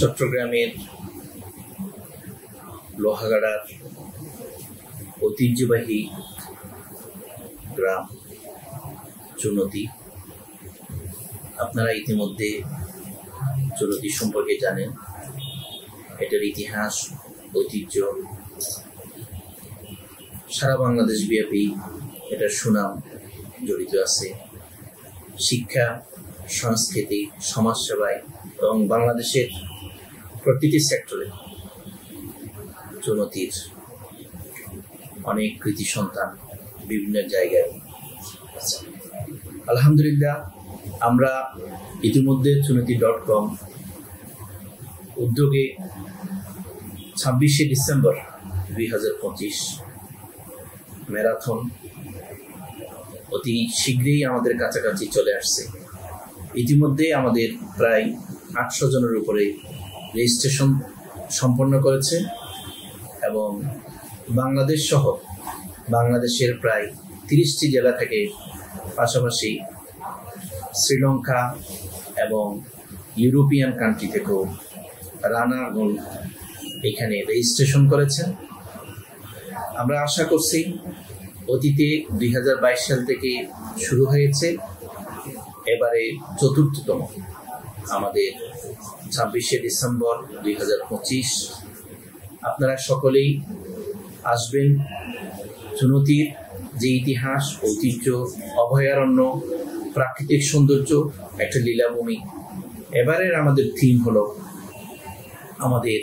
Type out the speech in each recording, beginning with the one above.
চট্টগ্রামের লোহাগাড়ার ঐতিহ্যবাহী গ্রাম চুনতি। আপনারা ইতিমধ্যে চুনতি সম্পর্কে জানেন। এটার ইতিহাস, ঐতিহ্য সারা বাংলাদেশ ব্যাপী এটার সুনাম জড়িত আছে। শিক্ষা, সংস্কৃতি, সমাজসেবায় এবং বাংলাদেশের প্রতিটি সেক্টরে চুনতির অনেক কৃতি সন্তান বিভিন্ন জায়গায় আছে। আলহামদুলিল্লাহ, আমরা ইতিমধ্যে চুনতি.com উদ্যোগে 26শে ডিসেম্বর 2025 ম্যারাথন অতি শীঘ্রই আমাদের কাছাকাছি চলে আসছে। ইতিমধ্যে আমাদের প্রায় 800 জনের উপরে রেজিস্ট্রেশন সম্পন্ন করেছে এবং বাংলাদেশ সহ বাংলাদেশের প্রায় 30টি জেলা থেকে, পাশাপাশি শ্রীলঙ্কা এবং ইউরোপিয়ান কান্ট্রি থেকেও রানারগণ এখানে রেজিস্ট্রেশন করেছেন। আমরা আশা করছি অতীতে 2022 সাল থেকে শুরু হয়েছে, এবারে চতুর্থতম আমাদের 26শে ডিসেম্বর 2025। আপনারা সকলেই আসবেন। চুনতির যে ইতিহাস, ঐতিহ্য, অভয়ারণ্য, প্রাকৃতিক সৌন্দর্য, একটা লীলাভূমি। এবারের আমাদের থিম হলো আমাদের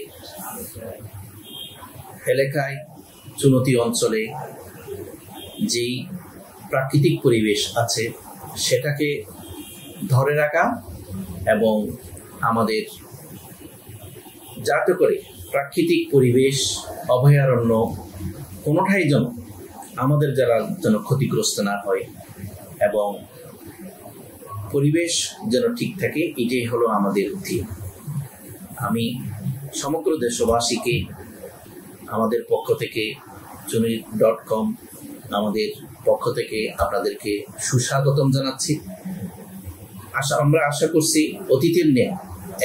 এলাকায় চুনতি অঞ্চলে যেই প্রাকৃতিক পরিবেশ আছে সেটাকে ধরে রাখা এবং আমাদের যাতে করে প্রাকৃতিক পরিবেশ, অভয়ারণ্য কোনোটাই যেন আমাদের যেন ক্ষতিগ্রস্ত না হয় এবং পরিবেশ যেন ঠিক থাকে, এটাই হলো আমাদের থিম। আমি সমগ্র দেশবাসীকে আমাদের পক্ষ থেকে, চুনতি.com আমাদের পক্ষ থেকে আপনাদেরকে সুস্বাগতম জানাচ্ছি। আমরা আশা করছি অতীতের ন্যায়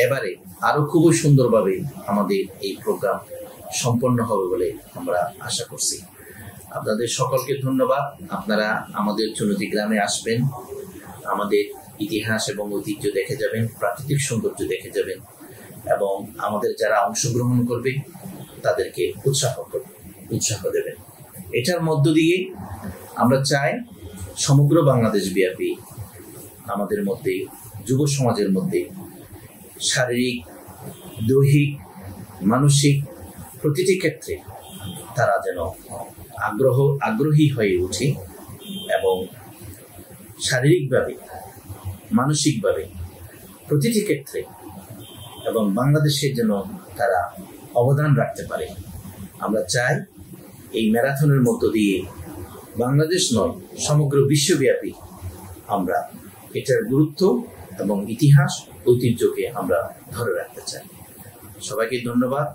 এবারে আরো খুবই সুন্দরভাবে আমাদের এই প্রোগ্রাম সম্পন্ন হবে বলে আমরা আশা করছি। আপনাদের সকলকে ধন্যবাদ। আপনারা আমাদের চুনতি গ্রামে আসবেন, আমাদের ইতিহাস এবং ঐতিহ্য দেখে যাবেন, প্রাকৃতিক সৌন্দর্য দেখে যাবেন এবং আমাদের যারা অংশগ্রহণ করবে তাদেরকে উৎসাহ দেবেন। এটার মধ্য দিয়ে আমরা চাই সমগ্র বাংলাদেশ ব্যাপী আমাদের মধ্যে, যুব সমাজের মধ্যে শারীরিক, দৈহিক, মানসিক প্রতিটি ক্ষেত্রে তারা যেন আগ্রহী হয়ে ওঠে এবং শারীরিকভাবে, মানসিকভাবে প্রতিটি ক্ষেত্রে এবং বাংলাদেশের জন্য তারা অবদান রাখতে পারে। আমরা চাই এই ম্যারাথনের মধ্য দিয়ে বাংলাদেশ নয়, সমগ্র বিশ্বব্যাপী আমরা এটার গুরুত্ব এবং ইতিহাস, ঐতিহ্যকে আমরা ধরে রাখতে চাই। সবাইকে ধন্যবাদ।